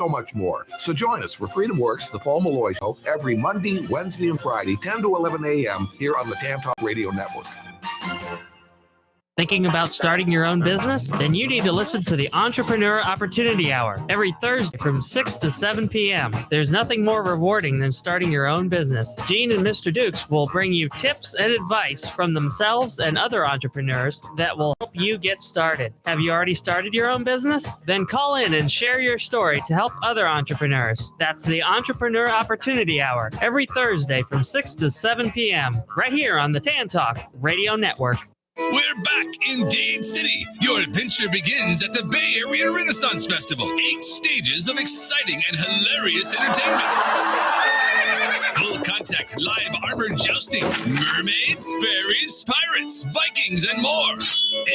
so much more. So join us for Freedom Works, the Paul Malloy Show, every Monday, Wednesday, and Friday, 10 to 11 a.m. here on the Tam Talk Radio Network. Thinking about starting your own business? Then you need to listen to the Entrepreneur Opportunity Hour every Thursday from 6 to 7 p.m. There's nothing more rewarding than starting your own business. Gene and Mr. Dukes will bring you tips and advice from themselves and other entrepreneurs that will help you get started. Have you already started your own business? Then call in and share your story to help other entrepreneurs. That's the Entrepreneur Opportunity Hour every Thursday from 6 to 7 p.m. right here on the Tan Talk Radio Network. We're back in Dade City. Your adventure begins at the Bay Area Renaissance Festival. 8 stages of exciting and hilarious entertainment. Full contact live armored jousting, mermaids, fairies, pirates, Vikings, and more.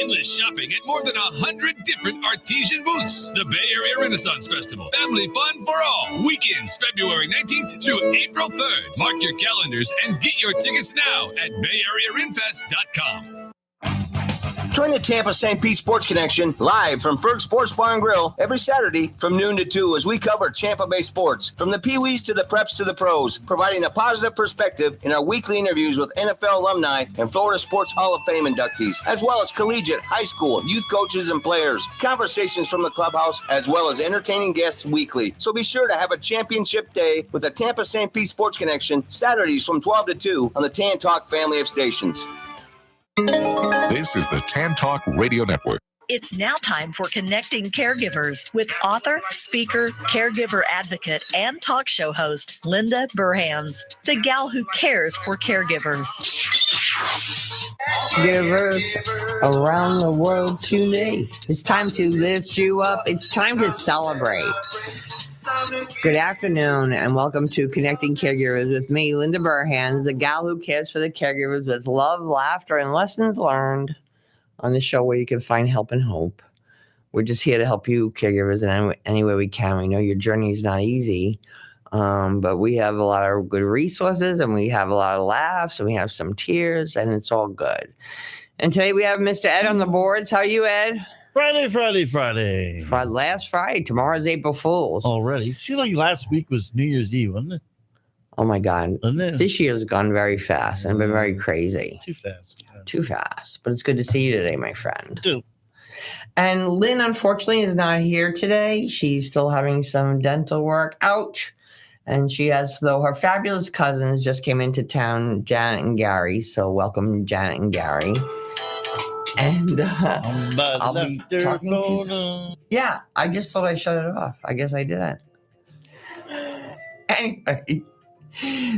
Endless shopping at more than 100 different artesian booths. The Bay Area Renaissance Festival. Family fun for all. Weekends, February 19th through April 3rd. Mark your calendars and get your tickets now at BayAreaRenfest.com. Join the Tampa St. Pete Sports Connection live from Ferg Sports Bar and Grill every Saturday from noon to 2 as we cover Tampa Bay sports, from the Pee-wees to the preps to the pros, providing a positive perspective in our weekly interviews with NFL alumni and Florida Sports Hall of Fame inductees, as well as collegiate, high school, youth coaches and players, conversations from the clubhouse, as well as entertaining guests weekly. So be sure to have a championship day with the Tampa St. Pete Sports Connection Saturdays from 12 to 2 on the Tan Talk family of stations. This is the Tan Talk Radio Network. It's now time for Connecting Caregivers with author, speaker, caregiver advocate, and talk show host Linda Burhans, the gal who cares for caregivers. Givers around the world today. It's time to lift you up. It's time to celebrate. Good afternoon and welcome to Connecting Caregivers with me, Linda Burhans, the gal who cares for the caregivers with love, laughter, and lessons learned on the show where you can find help and hope. We're just here to help you caregivers in any way we can. We know your journey is not easy, but we have a lot of good resources and we have a lot of laughs and we have some tears and it's all good. And today we have Mr. Ed on the boards. How are you, Ed? Friday. Last Friday. Tomorrow's April Fool's. Already. Seemed like last week was New Year's Eve, wasn't it? Oh, my God. This year's gone very fast and been very crazy. Too fast. Yeah. Too fast. But it's good to see you today, my friend. Too. And Lynn, unfortunately, is not here today. She's still having some dental work. Ouch. And she has, though, her fabulous cousins just came into town, Janet and Gary. So welcome, Janet and Gary. And I'll be talking to... Yeah, I just thought I shut it off. I guess I didn't. Anyway,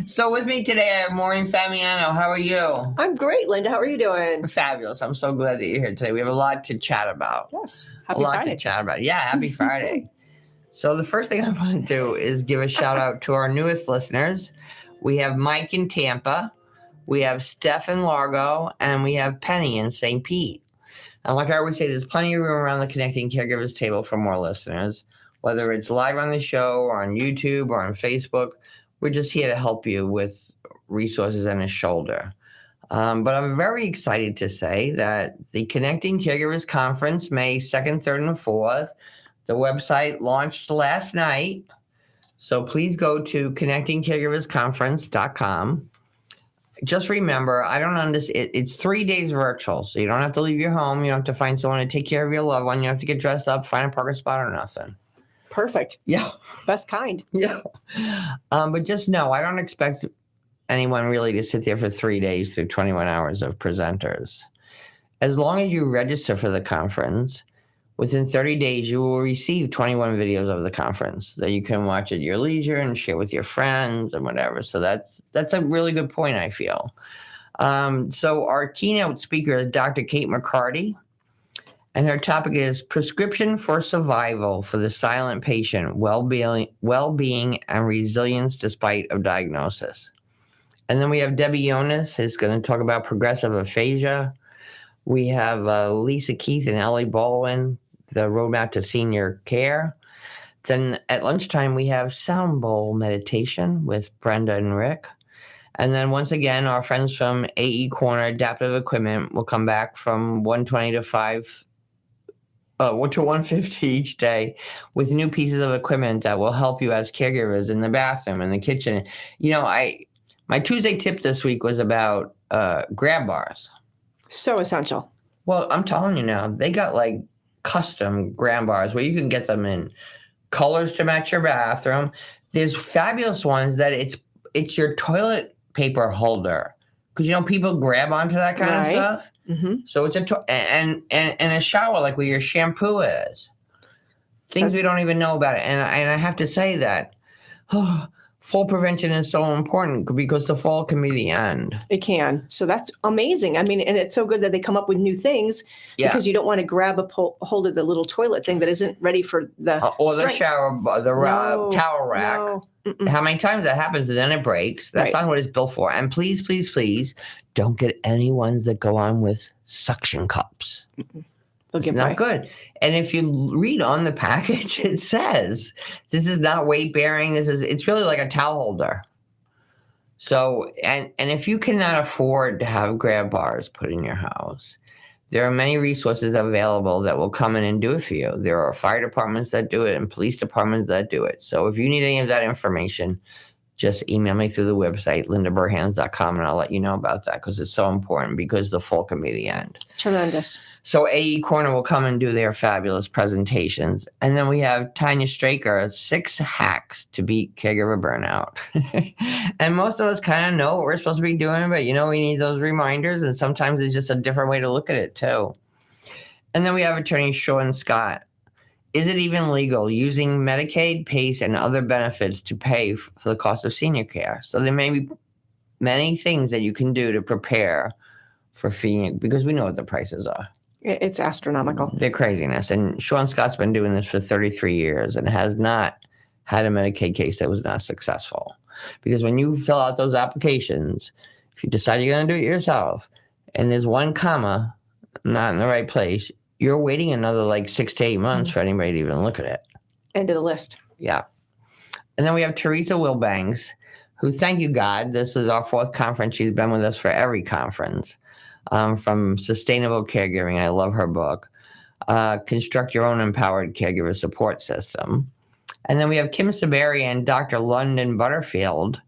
so with me today, I have Maureen Famiano. How are you? I'm great, Linda. How are you doing? Fabulous. I'm so glad that you're here today. We have a lot to chat about. Yes. Happy Friday. To chat about. Yeah, happy Friday. So the first thing I want to do is give a shout out to our newest listeners. We have Mike in Tampa. We have Steph in Largo, and we have Penny in St. Pete. And like I always say, there's plenty of room around the Connecting Caregivers table for more listeners, whether it's live on the show or on YouTube or on Facebook. We're just here to help you with resources and a shoulder. But I'm very excited to say that the Connecting Caregivers Conference, May 2nd, 3rd, and 4th, the website launched last night. So please go to connectingcaregiversconference.com. Just remember, I don't understand. It's 3 days virtual, so you don't have to leave your home. You don't have to find someone to take care of your loved one. You don't have to get dressed up, find a parking spot or nothing. Perfect. Yeah. Best kind. Yeah. But just know, I don't expect anyone really to sit there for 3 days through 21 hours of presenters. As long as you register for the conference, within 30 days, you will receive 21 videos of the conference that you can watch at your leisure and share with your friends and whatever. So that's a really good point, I feel. So our keynote speaker is Dr. Kate McCarty, and her topic is Prescription for Survival for the Silent Patient, Well-Being and Resilience Despite of Diagnosis. And then we have Debbie Yonis, who's going to talk about progressive aphasia. We have Lisa Keith and Ellie Baldwin, the roadmap to senior care. Then at lunchtime, we have Sound Bowl meditation with Brenda and Rick. And then once again, our friends from AE Corner Adaptive Equipment will come back from 1:20 to 5 to 150 each day with new pieces of equipment that will help you as caregivers in the bathroom, in the kitchen. My Tuesday tip this week was about grab bars. So essential. Well, I'm telling you now, they got like custom grab bars where you can get them in colors to match your bathroom. There's fabulous ones that it's your toilet paper holder, because people grab onto that kind of stuff. Mm-hmm. So it's and a shower, like where your shampoo is. Things we don't even know about it. And I have to say that fall prevention is so important, because the fall can be the end. It can. So that's amazing. I mean, and it's so good that they come up with new things, because you don't want to grab hold of the little toilet thing that isn't ready for the or strength. the shower, towel rack. No. How many times that happens and then it breaks? That's not what it's built for. And please, please, please don't get any ones that go on with suction cups. It's not good. And if you read on the package, it says this is not weight bearing. It's really like a towel holder. So, and if you cannot afford to have grab bars put in your house, there are many resources available that will come in and do it for you. There are fire departments that do it and police departments that do it. So if you need any of that information, just email me through the website, lindaburhans.com, and I'll let you know about that, because it's so important, because the fall can be the end. Tremendous. So AE Corner will come and do their fabulous presentations. And then we have Tanya Straker, 6 hacks to beat caregiver burnout. And most of us kind of know what we're supposed to be doing, but we need those reminders. And sometimes it's just a different way to look at it too. And then we have attorney Sean Scott. Is it even legal using Medicaid, PACE, and other benefits to pay for the cost of senior care? So there may be many things that you can do to prepare for senior, because we know what the prices are. It's astronomical. They're craziness. And Sean Scott's been doing this for 33 years and has not had a Medicaid case that was not successful. Because when you fill out those applications, if you decide you're going to do it yourself, and there's one comma not in the right place, you're waiting another like 6 to 8 months for anybody to even look at it. End of the list. Yeah. And then we have Teresa Wilbanks, who, thank you, God, this is our 4th conference. She's been with us for every conference. From Sustainable Caregiving, I love her book. Construct Your Own Empowered Caregiver Support System. And then we have Kim Saberi and Dr. London Butterfield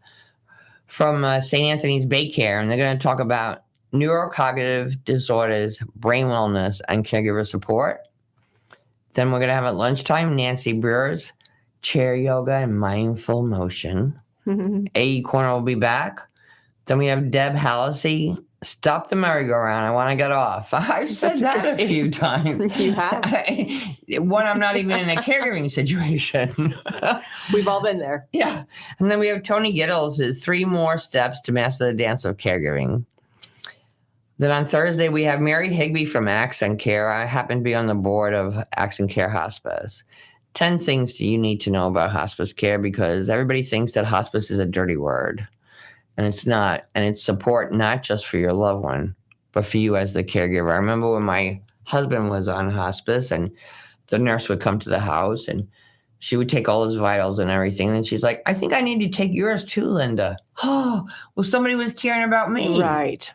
from St. Anthony's Baycare, and they're going to talk about neurocognitive disorders, brain wellness, and caregiver support. Then we're going to have at lunchtime Nancy Brewer's chair yoga and mindful motion. AE Corner will be back. Then we have Deb Hallisey, stop the merry-go-round. I want to get off. I've said that a few times. You have. When I'm not even in a caregiving situation. We've all been there. Yeah. And then we have Tony Gittles' 3 more steps to master the dance of caregiving. Then on Thursday, we have Mary Higby from Accent Care. I happen to be on the board of Accent Care Hospice. 10 things you need to know about hospice care, because everybody thinks that hospice is a dirty word. And it's not. And it's support not just for your loved one, but for you as the caregiver. I remember when my husband was on hospice, and the nurse would come to the house and she would take all his vitals and everything. And she's like, I think I need to take yours too, Linda. Oh, well, somebody was caring about me. Right.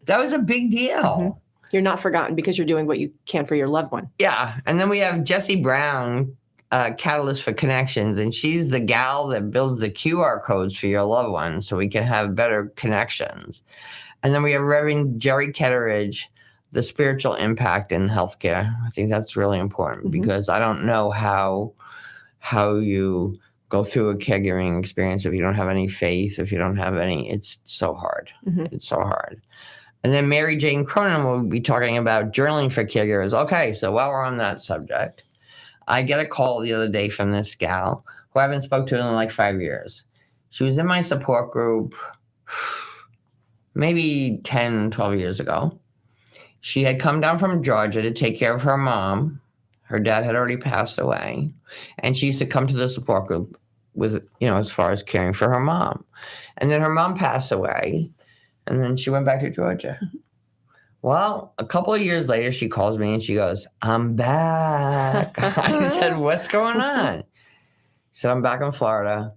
That was a big deal. Mm-hmm. You're not forgotten because you're doing what you can for your loved one. Yeah. And then we have Jessie Brown, Catalyst for Connections. And she's the gal that builds the QR codes for your loved ones so we can have better connections. And then we have Reverend Jerry Ketteridge, the spiritual impact in healthcare. I think that's really important because I don't know how you go through a caregiving experience if you don't have any faith, if you don't have any, it's so hard. It's so hard. And then Mary Jane Cronin will be talking about journaling for caregivers. Okay, so while we're on that subject, I get a call the other day from this gal who I haven't spoken to in like 5 years. She was in my support group maybe 10, 12 years ago. She had come down from Georgia to take care of her mom. Her dad had already passed away. And she used to come to the support group with, as far as caring for her mom. And then her mom passed away. And then she went back to Georgia. Well, a couple of years later, she calls me and she goes, I'm back. I said, what's going on? She said, I'm back in Florida.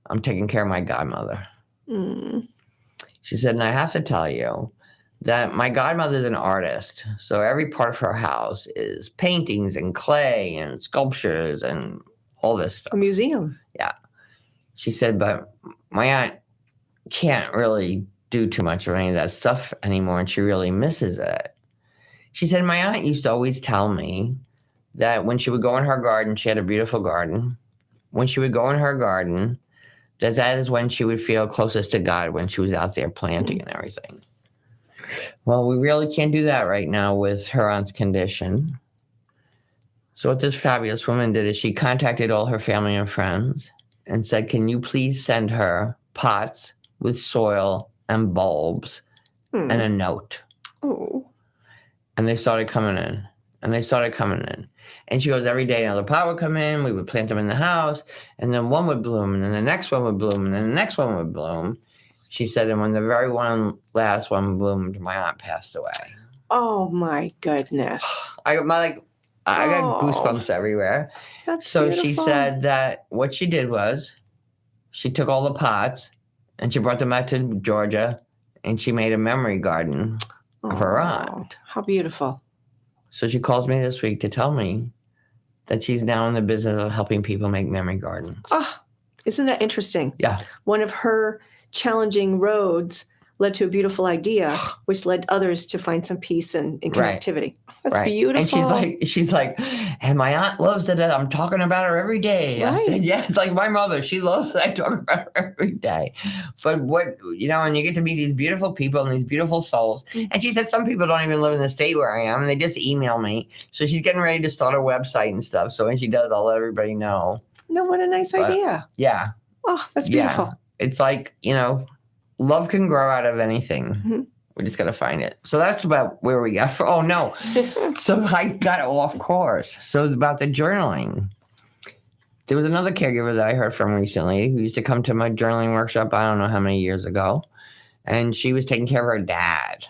I'm taking care of my godmother. She said, and I have to tell you that my godmother's an artist. So every part of her house is paintings and clay and sculptures and all this stuff. A museum. Yeah. She said, but my aunt can't really do too much of any of that stuff anymore, and she really misses it. She said, my aunt used to always tell me that when she would go in her garden, she had a beautiful garden. When she would go in her garden, that is when she would feel closest to God, when she was out there planting and everything. Well, we really can't do that right now with her aunt's condition. So what this fabulous woman did is she contacted all her family and friends and said, can you please send her pots with soil and bulbs and a note? Oh. And they started coming in. And she goes, every day another pot would come in, we would plant them in the house, and then one would bloom, and then the next one would bloom, and then the next one would bloom. She said, and when the very last one bloomed, my aunt passed away. Oh my goodness. I got goosebumps everywhere. That's so beautiful. She said that what she did was she took all the pots and she brought them back to Georgia and she made a memory garden of her aunt. How beautiful. So she calls me this week to tell me that she's now in the business of helping people make memory gardens. Oh, isn't that interesting? Yeah. One of her challenging roads led to a beautiful idea, which led others to find some peace and connectivity. That's beautiful. And she's like, and my aunt loves it. I'm talking about her every day. Right. I said, yeah, it's like my mother. She loves it. I talk about her every day. But and you get to meet these beautiful people and these beautiful souls. And she said, some people don't even live in the state where I am. And they just email me. So she's getting ready to start a website and stuff. So when she does, I'll let everybody know. No, what a nice idea. Yeah. Oh, that's beautiful. Yeah. It's like, love can grow out of anything. Mm-hmm. We just got to find it. So that's about where we got. Oh, no. So I got off course. So it's about the journaling. There was another caregiver that I heard from recently who used to come to my journaling workshop, I don't know how many years ago. And she was taking care of her dad.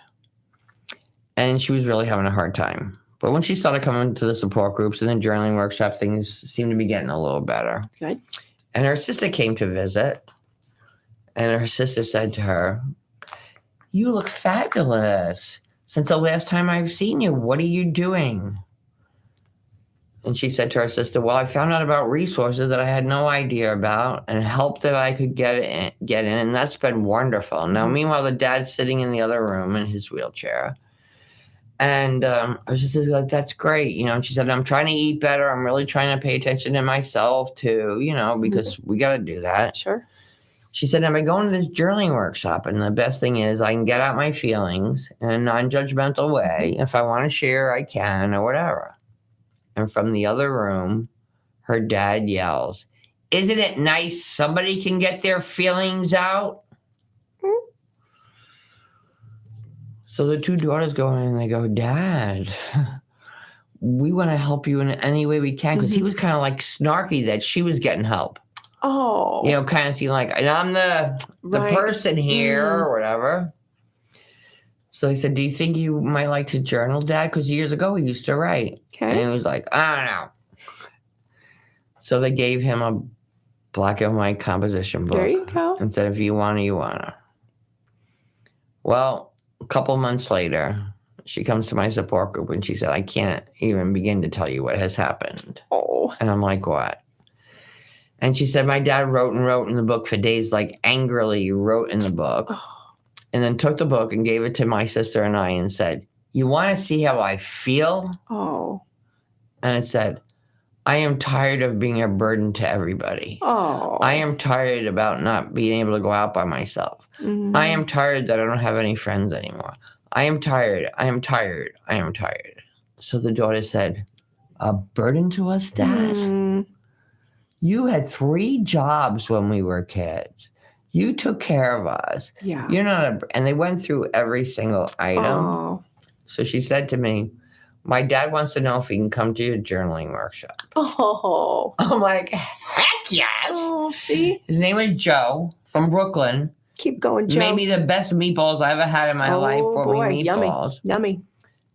And she was really having a hard time. But when she started coming to the support groups and the journaling workshop, things seemed to be getting a little better. Good. And her sister came to visit. And her sister said to her, you look fabulous. Since the last time I've seen you, what are you doing? And she said to her sister, well, I found out about resources that I had no idea about and help that I could get in. And that's been wonderful. Now, meanwhile, the dad's sitting in the other room in his wheelchair. And her sister's like, that's great. And she said, I'm trying to eat better. I'm really trying to pay attention to myself too, because we got to do that. Sure. She said, I've been going to this journaling workshop, and the best thing is I can get out my feelings in a non-judgmental way. If I want to share, I can, or whatever. And from the other room, her dad yells, isn't it nice somebody can get their feelings out? So the two daughters go in and they go, Dad, we want to help you in any way we can, because he was kind of like snarky that she was getting help. Oh. Kind of feeling like, and I'm the person here or whatever. So he said, do you think you might like to journal, Dad? Because years ago he used to write. Okay. And he was like, I don't know. So they gave him a black and white composition book. There you go. And said, if you want to, you want to. Well, a couple months later, she comes to my support group and she said, I can't even begin to tell you what has happened. Oh. And I'm like, what? And she said, my dad wrote in the book for days, like angrily wrote in the book, and then took the book and gave it to my sister and I and said, you want to see how I feel? Oh. And it said, I am tired of being a burden to everybody. Oh. I am tired about not being able to go out by myself. Mm-hmm. I am tired that I don't have any friends anymore. I am tired. I am tired. I am tired. So the daughter said, a burden to us, Dad? Mm. You had 3 jobs when we were kids. You took care of us. Yeah. You're not and they went through every single item. Oh. So she said to me, my dad wants to know if he can come to your journaling workshop. Oh. I'm like, heck yes. Oh, see? His name is Joe from Brooklyn. Keep going, Joe. Maybe the best meatballs I ever had in my life were meatballs. Yummy.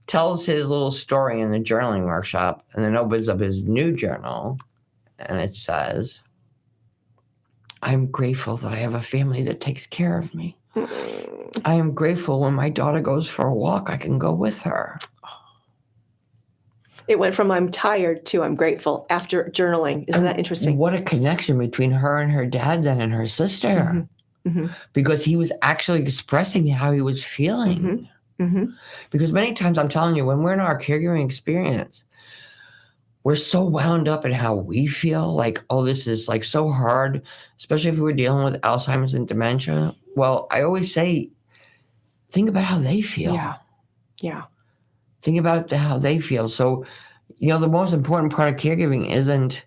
Tells his little story in the journaling workshop and then opens up his new journal. And it says, I'm grateful that I have a family that takes care of me. I am grateful when my daughter goes for a walk, I can go with her. It went from I'm tired to I'm grateful after journaling. Isn't that interesting? What a connection between her and her dad then and her sister. Mm-hmm. Mm-hmm. Because he was actually expressing how he was feeling. Mm-hmm. Mm-hmm. Because many times, I'm telling you, when we're in our caregiving experience, we're so wound up in how we feel, like, oh, this is like so hard, especially if we're dealing with Alzheimer's and dementia. Well, I always say, think about how they feel. Yeah. Yeah. Think about how they feel. So, the most important part of caregiving isn't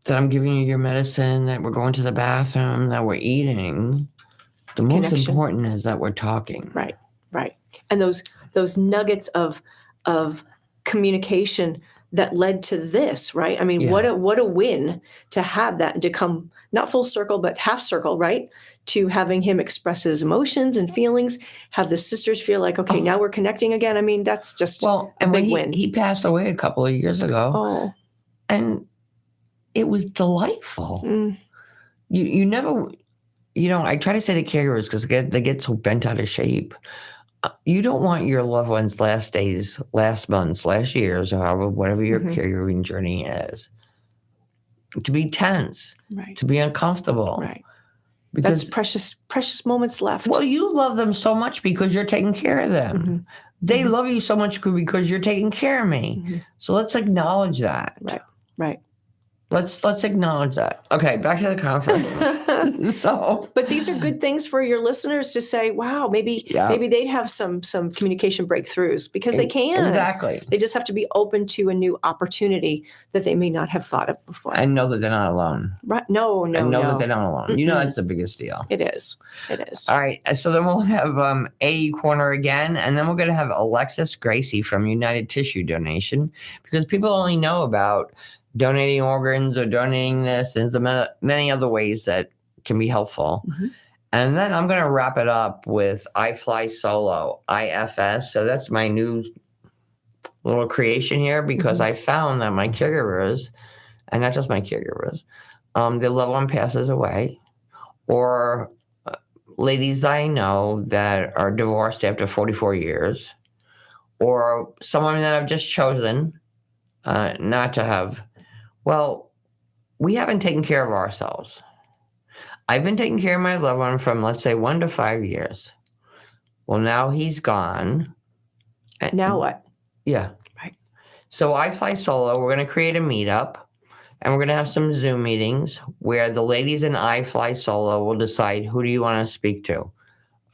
that I'm giving you your medicine, that we're going to the bathroom, that we're eating. The most important is that we're talking. Right. Right. And those nuggets of communication that led to this, right? I mean, what a win to have that and to come not full circle, but half circle, right? To having him express his emotions and feelings, have the sisters feel like, okay, now we're connecting again. I mean, that's just a big win. He passed away a couple of years ago. Oh. And it was delightful. You never, I try to say to caregivers, because they get so bent out of shape. You don't want your loved ones' last days, last months, last years, or whatever your caregiving journey is, to be tense, right? To be uncomfortable, right? Because that's precious moments left. Well, you love them so much because you're taking care of them. Mm-hmm. They love you so much because you're taking care of me. Mm-hmm. So let's acknowledge that. Right. Right. Let's acknowledge that. Okay, back to the conference. But these are good things for your listeners to say, wow, maybe they'd have some communication breakthroughs, because they can. Exactly. They just have to be open to a new opportunity that they may not have thought of before. And know that they're not alone. Right. No. That they're not alone. Mm-mm. That's the biggest deal. It is. All right. So then we'll have AE Corner again, and then we're going to have Alexis Gracie from United Tissue Donation, because people only know about donating organs or donating this and the many other ways that can be helpful. Mm-hmm. And then I'm going to wrap it up with I Fly Solo, IFS. So that's my new little creation here, because I found that my caregivers, and not just my caregivers, their loved one passes away, or ladies I know that are divorced after 44 years, or someone that I've just chosen not to have. Well, we haven't taken care of ourselves. I've been taking care of my loved one from, let's say, 1 to 5 years. Well, now he's gone. Now what? Yeah. Right. So I Fly Solo, we're going to create a meetup, and we're going to have some Zoom meetings where the ladies in I Fly Solo will decide, who do you want to speak to?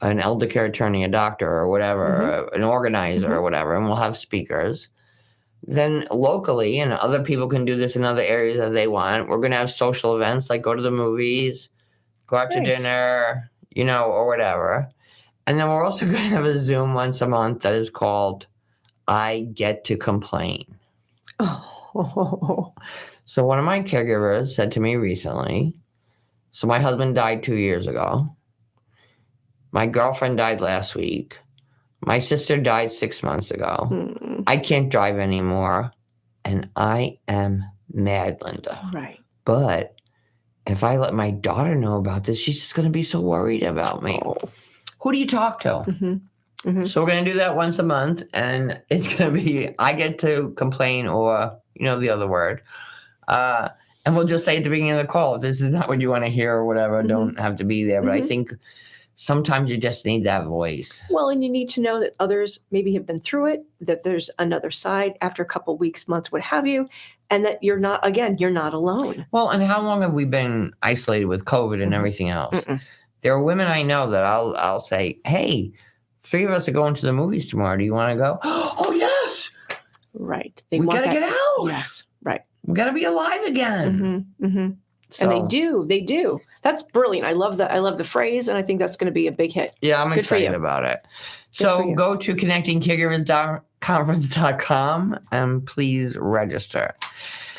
An elder care attorney, a doctor, or whatever, an organizer, or whatever, and we'll have speakers. Then locally, and other people can do this in other areas that they want, we're going to have social events like go to the movies, go out to dinner, or whatever. And then we're also going to have a Zoom once a month that is called I Get to Complain. Oh. So one of my caregivers said to me recently, so my husband died 2 years ago. My girlfriend died last week. My sister died 6 months ago. I can't drive anymore. And I am mad, Linda. Right. But if I let my daughter know about this, she's just going to be so worried about me. Oh. Who do you talk to? So we're going to do that once a month. And it's going to be, I get to complain, or, the other word. And we'll just say at the beginning of the call, if this is not what you want to hear or whatever, don't have to be there. But I think sometimes you just need that voice. Well, and you need to know that others maybe have been through it, that there's another side after a couple of weeks, months, what have you, and that you're not alone. Well, and how long have we been isolated with COVID and everything else? There are women I know that I'll say, hey, 3 of us are going to the movies tomorrow. Do you want to go? Oh, yes. Right. We got to get out. Yes. Right. We got to be alive again. So, and they do. That's brilliant. I love the phrase, and I think that's going to be a big hit. Yeah, I'm excited about it. So go to connectingcaregivers.conference.com and please register.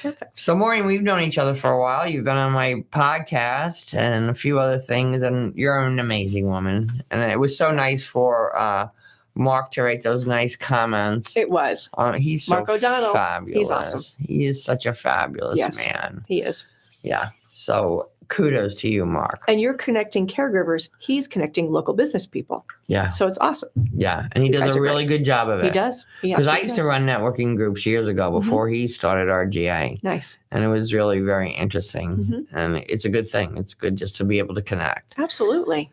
Perfect. So Maureen, we've known each other for a while. You've been on my podcast and a few other things, and you're an amazing woman. And it was so nice for Mark to write those nice comments. It was. He's so Mark O'Donnell. fabulous. He's awesome. He is such a fabulous man. He is. Yeah. So kudos to you, Mark. And you're connecting caregivers. He's connecting local business people. Yeah. So it's awesome. Yeah. And he You does guys a are really good job of it. He does. Because I used to run networking groups years ago before he started RGA. Nice. And it was really very interesting. Mm-hmm. And it's a good thing. It's good just to be able to connect. Absolutely.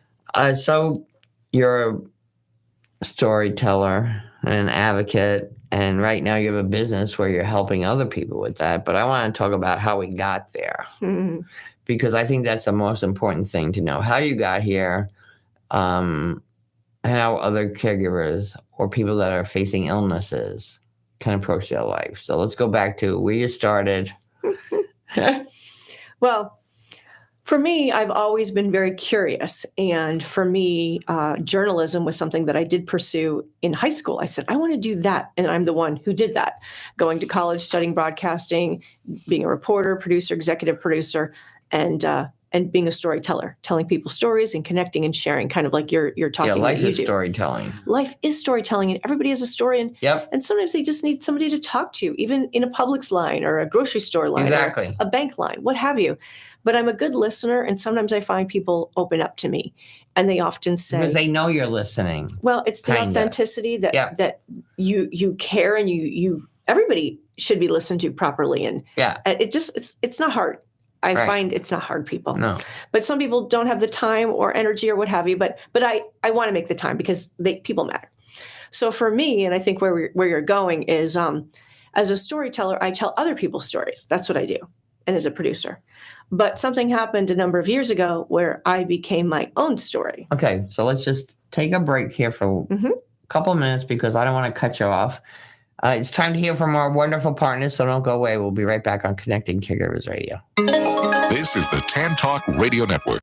So you're a storyteller, an advocate, and right now you have a business where you're helping other people with that. But I want to talk about how we got there. Mm-hmm. Because I think that's the most important thing to know. How you got here, and how other caregivers or people that are facing illnesses can approach their life. So let's go back to where you started. Well, for me, I've always been very curious. And for me, journalism was something that I did pursue in high school. I said, I want to do that. And I'm the one who did that. Going to college, studying broadcasting, being a reporter, producer, executive producer, and being a storyteller, telling people stories and connecting and sharing, kind of like you're talking. Yeah, life that you is do. Storytelling. Life is storytelling, and everybody has a story. And, Yep. and sometimes they just need somebody to talk to, even in a Publix line or a grocery store line Exactly. or a bank line, what have you. But I'm a good listener, and sometimes I find people open up to me, and they often say, Because they know you're listening. well, it's the Kinda. authenticity that you care, and you everybody should be listened to properly. And it's not hard. I find it's not hard, people. No. But some people don't have the time or energy or what have you. But I want to make the time because people matter. So for me, and I think where you're going is, as a storyteller, I tell other people's stories. That's what I do, and as a producer. But something happened a number of years ago where I became my own story. Okay, so let's just take a break here for a couple minutes because I don't want to cut you off. It's time to hear from our wonderful partners, so don't go away. We'll be right back on Connecting Caregivers Radio. This is the Tan Talk Radio Network.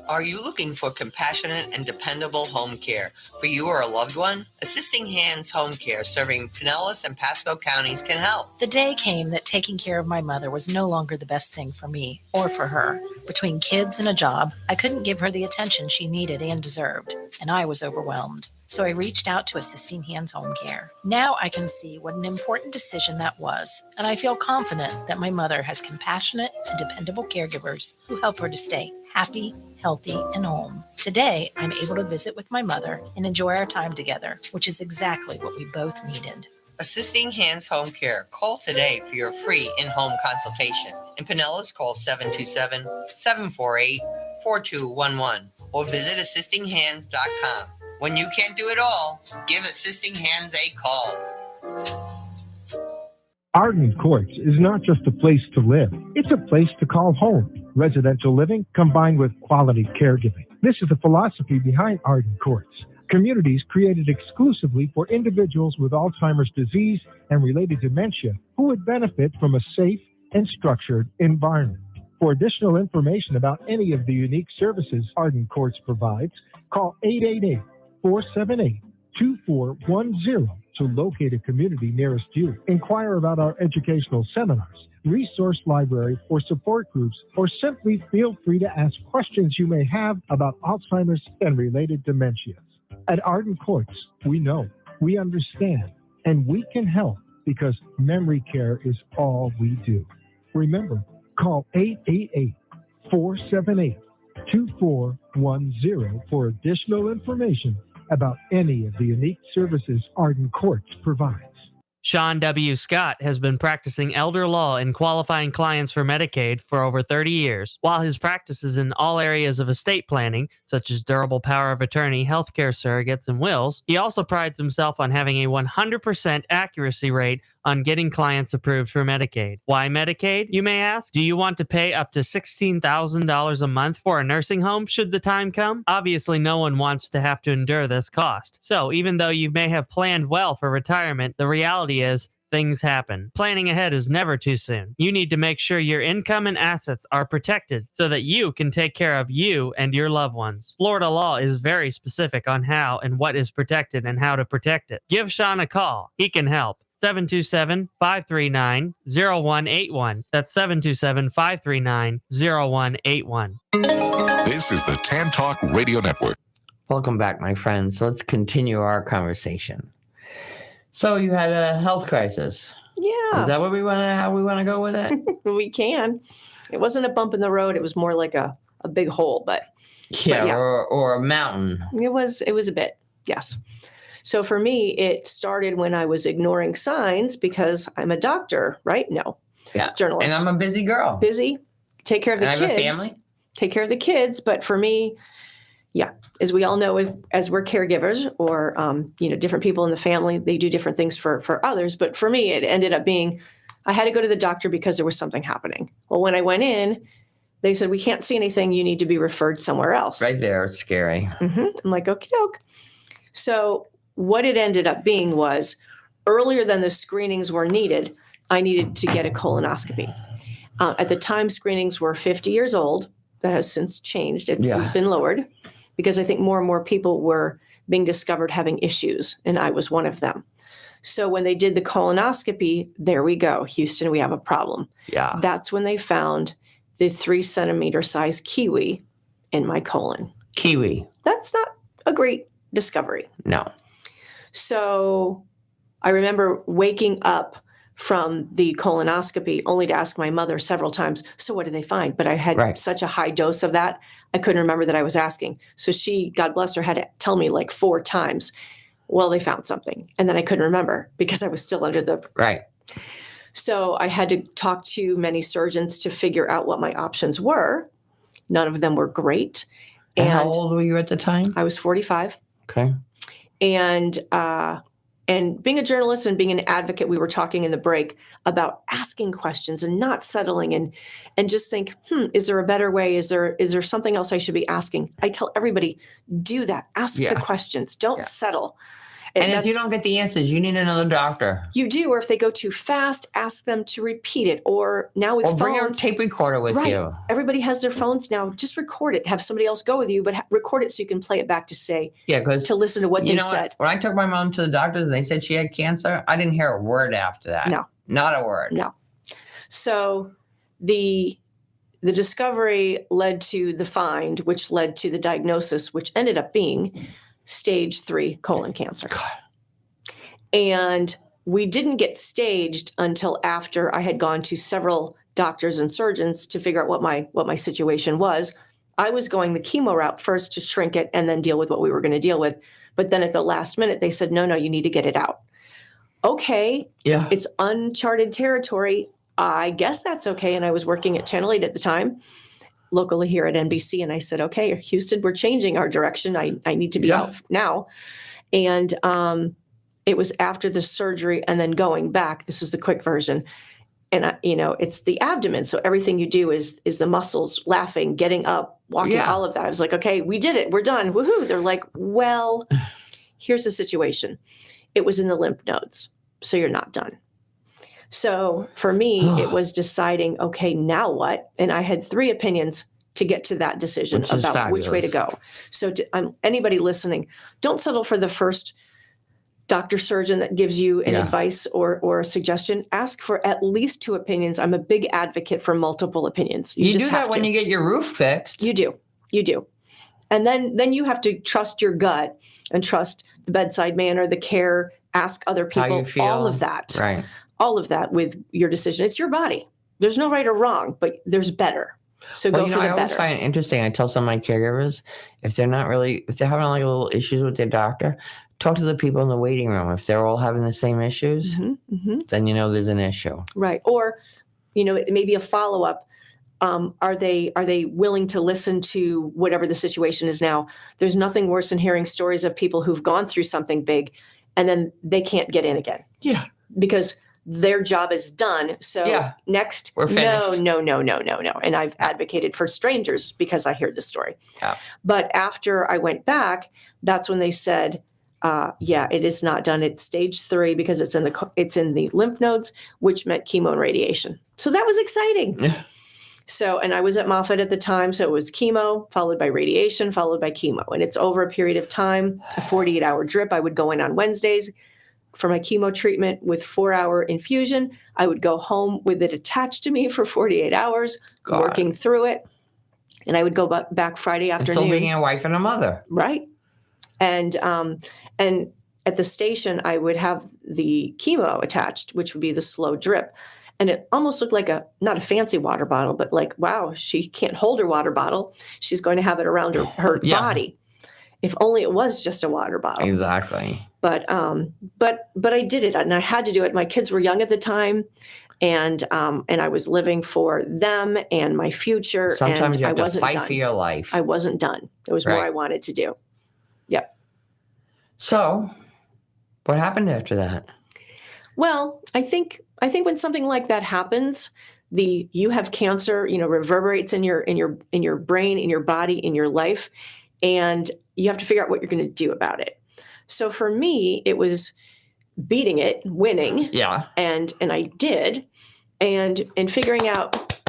Are you looking for compassionate and dependable home care for you or a loved one? Assisting Hands Home Care, serving Pinellas and Pasco counties, can help. The day came that taking care of my mother was no longer the best thing for me or for her. Between kids and a job, I couldn't give her the attention she needed and deserved, and I was overwhelmed. So I reached out to Assisting Hands Home Care. Now I can see what an important decision that was, and I feel confident that my mother has compassionate and dependable caregivers who help her to stay happy, healthy, and home. Today, I'm able to visit with my mother and enjoy our time together, which is exactly what we both needed. Assisting Hands Home Care. Call today for your free in-home consultation. In Pinellas, call 727-748-4211 or visit assistinghands.com. When you can't do it all, give Assisting Hands a call. Arden Courts is not just a place to live. It's a place to call home. Residential living combined with quality caregiving. This is the philosophy behind Arden Courts. Communities created exclusively for individuals with Alzheimer's disease and related dementia who would benefit from a safe and structured environment. For additional information about any of the unique services Arden Courts provides, call 888-478-2410 to locate a community nearest you. Inquire about our educational seminars, resource library, or support groups, or simply feel free to ask questions you may have about Alzheimer's and related dementias. At Arden Courts, we know, we understand, and we can help because memory care is all we do. Remember, call 888-478-2410 for additional information about any of the unique services Arden Courts provides. Sean W. Scott has been practicing elder law and qualifying clients for Medicaid for over 30 years. While his practice is in all areas of estate planning, such as durable power of attorney, healthcare surrogates, and wills, he also prides himself on having a 100% accuracy rate on getting clients approved for Medicaid. Why Medicaid, you may ask? Do you want to pay up to $16,000 a month for a nursing home should the time come? Obviously, no one wants to have to endure this cost. So even though you may have planned well for retirement, the reality is things happen. Planning ahead is never too soon. You need to make sure your income and assets are protected so that you can take care of you and your loved ones. Florida law is very specific on how and what is protected and how to protect it. Give Sean a call. He can help. 727-539-0181. That's 727-539-0181. This is the Tan Talk Radio Network. Welcome back, my friends. Let's continue our conversation. So you had a health crisis. Yeah. Is that what how we want to go with it? We can. It wasn't a bump in the road. It was more like a big hole, but Yeah, or a mountain. it was a bit, yes. So for me, it started when I was ignoring signs because I'm a doctor, right? No. Yeah. Journalist. And I'm a busy girl. Busy, take care of the And kids. I have a family. Take care of the kids. But for me, yeah, as we all know, as we're caregivers or, different people in the family, they do different things for others. But for me, it ended up being, I had to go to the doctor because there was something happening. Well, when I went in, they said, we can't see anything. You need to be referred somewhere else. Right there. It's scary. I'm like, okie doke. So what it ended up being was earlier than the screenings were needed, I needed to get a colonoscopy. At the time, screenings were 50 years old. That has since changed. It's been lowered because I think more and more people were being discovered having issues, and I was one of them. So when they did the colonoscopy, there we go. Houston, we have a problem. Yeah. That's when they found the 3-centimeter size kiwi in my colon. Kiwi. That's not a great discovery. No. So I remember waking up from the colonoscopy only to ask my mother several times, so what did they find? But I had such a high dose of that, I couldn't remember that I was asking. So she, God bless her, had to tell me like 4 times, well, they found something. And then I couldn't remember because I was still under the... Right. So I had to talk to many surgeons to figure out what my options were. None of them were great. And how old were you at the time? I was 45. Okay. And being a journalist and being an advocate, we were talking in the break about asking questions and not settling and just think, is there a better way? Is there something else I should be asking? I tell everybody, do that. Ask the questions. Don't settle. And if you don't get the answers, you need another doctor. You do, or if they go too fast, ask them to repeat it. Or now with phones, bring your tape recorder with you. Everybody has their phones now. Just record it. Have somebody else go with you, but record it so you can play it back to say, to listen to what they said. When I took my mom to the doctor and they said she had cancer, I didn't hear a word after that. No. Not a word. No. So the discovery led to the find, which led to the diagnosis, which ended up being stage 3 colon cancer. God. And we didn't get staged until after I had gone to several doctors and surgeons to figure out what my situation was. I was going the chemo route first to shrink it and then deal with what we were going to deal with. But then at the last minute, they said, no, you need to get it out. Okay. Yeah. It's uncharted territory. I guess that's okay. And I was working at Channel 8 at the time, locally here at NBC. And I said, okay, Houston, we're changing our direction. I need to be out now. And it was after the surgery and then going back. This is the quick version. And, it's the abdomen. So everything you do is the muscles, laughing, getting up, walking, all of that. I was like, okay, we did it. We're done. Woohoo. They're like, well, here's the situation. It was in the lymph nodes. So you're not done. So for me, it was deciding, okay, now what? And I had 3 opinions to get to that decision about which way to go. So anybody listening, don't settle for the first doctor surgeon that gives you an advice or a suggestion. Ask for at least 2 opinions. I'm a big advocate for multiple opinions. You just do that when you get your roof fixed. You do. And then you have to trust your gut and trust the bedside manner, the care, ask other people, how you feel. All of that. Right. All of that with your decision. It's your body. There's no right or wrong, but there's better. So go for the better. I always find it interesting. I tell some of my caregivers, if they're having like little issues with their doctor, talk to the people in the waiting room. If they're all having the same issues, then there's an issue. Right. Or, maybe a follow-up. Are they willing to listen to whatever the situation is now? There's nothing worse than hearing stories of people who've gone through something big and then they can't get in again. Yeah. Because their job is done. So next, we're finished. No. And I've advocated for strangers because I hear this story. Yeah. But after I went back, that's when they said, it is not done. It's stage 3 because it's in the lymph nodes, which meant chemo and radiation. So that was exciting. Yeah. So, and I was at Moffitt at the time. So it was chemo followed by radiation, followed by chemo. And it's over a period of time, a 48-hour drip. I would go in on Wednesdays for my chemo treatment with 4-hour infusion. I would go home with it attached to me for 48 hours, working through it. And I would go back Friday afternoon. Still being a wife and a mother. Right. And at the station, I would have the chemo attached, which would be the slow drip. And it almost looked like not a fancy water bottle, but like, wow, she can't hold her water bottle. She's going to have it around her body. If only it was just a water bottle. Exactly. But I did it, and I had to do it. My kids were young at the time, and I was living for them and my future. Sometimes and you have I to wasn't fight done. for your life. I wasn't done. There was more I wanted to do. Yep. So, what happened after that? Well, I think when something like that happens, you have cancer, reverberates in your brain, in your body, in your life, and you have to figure out what you're going to do about it. So for me, it was beating it, winning. Yeah. And I did. And figuring out,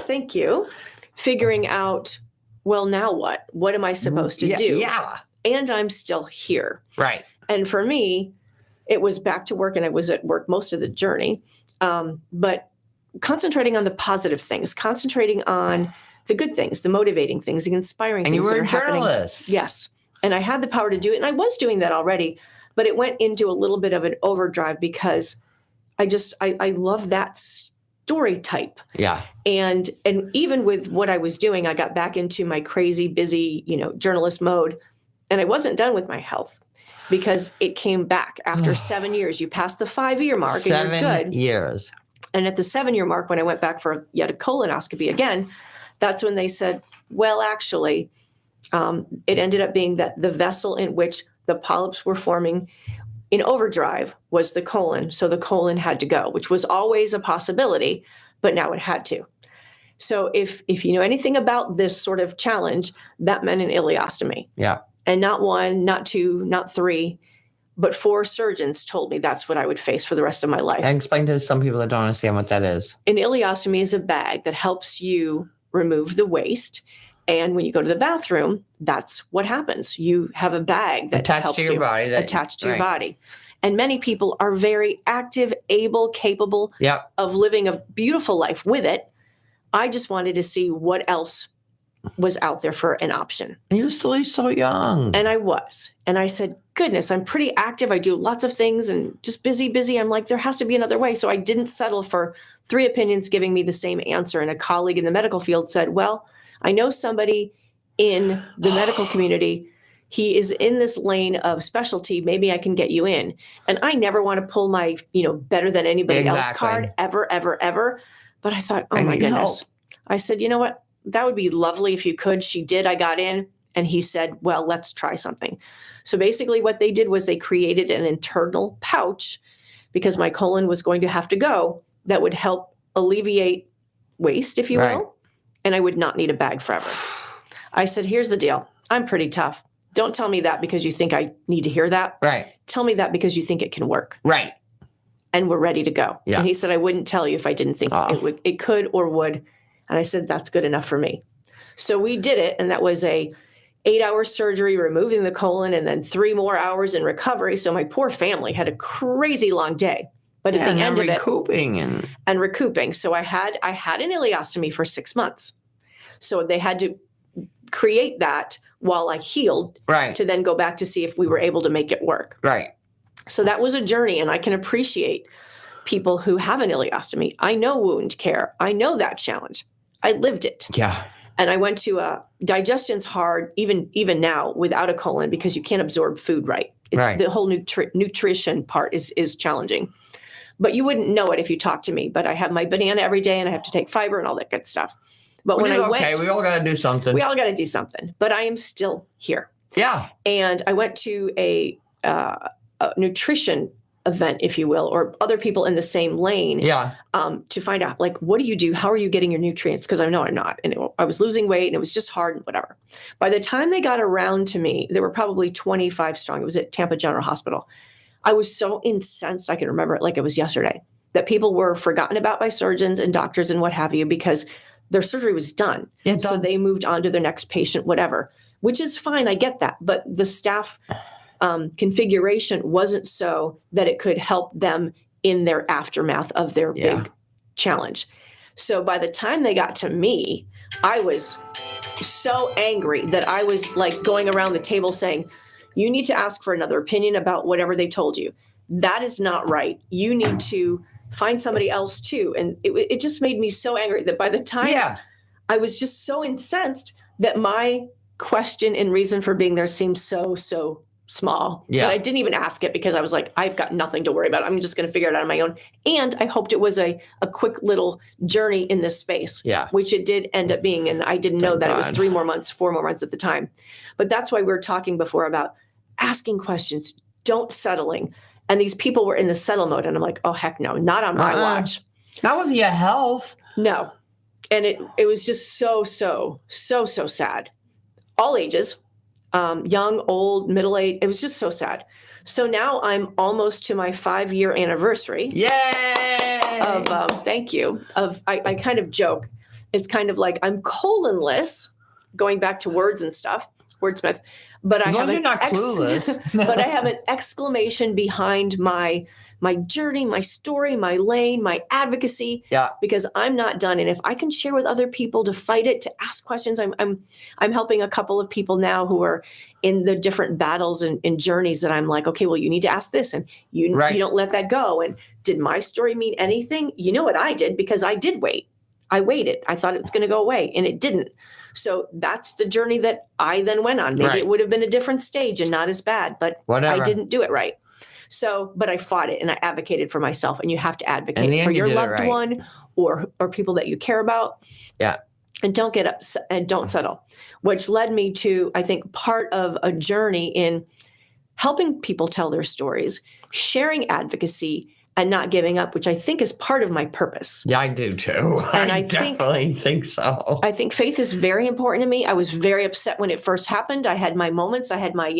figuring out, well, now what? What am I supposed to do? Yeah. And I'm still here. Right. And for me, it was back to work, and I was at work most of the journey. But concentrating on the positive things, concentrating on the good things, the motivating things, the inspiring and things you were that are a journalist. happening. Yes. And I had the power to do it. And I was doing that already, but it went into a little bit of an overdrive because I love that story type. Yeah. And even with what I was doing, I got back into my crazy, busy, journalist mode. And I wasn't done with my health because it came back after 7 years. You passed the 5-year mark and you're good. 7 years. And at the 7-year mark, when I went back for yet a colonoscopy again, that's when they said, well, actually, it ended up being that the vessel in which the polyps were forming in overdrive was the colon. So the colon had to go, which was always a possibility, but now it had to. So if you know anything about this sort of challenge, that meant an ileostomy. Yeah. And not 1, not 2, not 3, but 4 surgeons told me that's what I would face for the rest of my life. And explain to some people that don't understand what that is. An ileostomy is a bag that helps you remove the waste. And when you go to the bathroom, that's what happens. You have a bag that attached helps to your you body. attached to your body. And many people are very active, able, capable of living a beautiful life with it. I just wanted to see what else was out there for an option. And you were still so young. And I was. And I said, goodness, I'm pretty active. I do lots of things and just busy. I'm like, there has to be another way. So I didn't settle for 3 opinions giving me the same answer. And a colleague in the medical field said, well, I know somebody in the medical community. He is in this lane of specialty. Maybe I can get you in. And I never want to pull my, better than anybody else card ever. But I thought, oh my goodness. I said, you know what? That would be lovely if you could. She did. I got in. And he said, well, let's try something. So basically what they did was they created an internal pouch because my colon was going to have to go that would help alleviate waste, if you will. And I would not need a bag forever. I said, here's the deal. I'm pretty tough. Don't tell me that because you think I need to hear that. Right. Tell me that because you think it can work. Right. And we're ready to go. Yeah. And he said, I wouldn't tell you if I didn't think it could or would. And I said, that's good enough for me. So we did it. And that was a 8-hour surgery, removing the colon, and then 3 more hours in recovery. So my poor family had a crazy long day. But at the end of it, recouping. So I had an ileostomy for 6 months. So they had to create that while I healed to then go back to see if we were able to make it work. Right. So that was a journey, and I can appreciate people who have an ileostomy. I know wound care. I know that challenge. I lived it. Yeah. And I went to digestion's hard even now without a colon because you can't absorb food right. The whole nutrition part is challenging. But you wouldn't know it if you talked to me. But I have my banana every day, and I have to take fiber and all that good stuff. But when I went, we all got to do something. We all got to do something. But I am still here. Yeah. And I went to a nutrition event, if you will, or other people in the same lane. Yeah. To find out, like, what do you do? How are you getting your nutrients? Because I know I'm not. And I was losing weight, and it was just hard and whatever. By the time they got around to me, there were probably 25 strong. It was at Tampa General Hospital. I was so incensed, I can remember it like it was yesterday, that people were forgotten about by surgeons and doctors and what have you because their surgery was done. So they moved on to their next patient, whatever, which is fine. I get that. But the staff configuration wasn't so that it could help them in their aftermath of their big challenge. So by the time they got to me, I was so angry that I was like going around the table saying, you need to ask for another opinion about whatever they told you. That is not right. You need to find somebody else too. And it just made me so angry that by the time I was just so incensed that my question and reason for being there seemed so small. Yeah. That I didn't even ask it because I was like, I've got nothing to worry about. I'm just going to figure it out on my own. And I hoped it was a quick little journey in this space, which it did end up being. And I didn't know that it was 4 more months at the time. But that's why we were talking before about asking questions, don't settling. And these people were in the settle mode. And I'm like, oh, heck no, not on my watch. Not with your health. No. And it was just so sad. All ages. Young, old, middle-aged. It was just so sad. So now I'm almost to my 5-year anniversary. Yay! Thank you. I kind of joke. It's kind of like I'm colonless, going back to words and stuff, wordsmith. But I have you're not clueless. But I have an exclamation behind my journey, my story, my lane, my advocacy. Yeah. Because I'm not done. And if I can share with other people to fight it, to ask questions, I'm helping a couple of people now who are in the different battles and journeys that I'm like, okay, well, you need to ask this, and you don't let that go. And did my story mean anything? You know what I did, because I did wait. I waited. I thought it was going to go away, and it didn't. So that's the journey that I then went on. Maybe it would have been a different stage and not as bad, but I didn't do it right. So, but I fought it and I advocated for myself, and you have to advocate for your loved one or people that you care about. Yeah. And don't get upset and don't settle, which led me to, I think, part of a journey in helping people tell their stories, sharing advocacy, and not giving up, which I think is part of my purpose. Yeah, I do too. And I definitely think so. I think faith is very important to me. I was very upset when it first happened. I had my moments. I had my,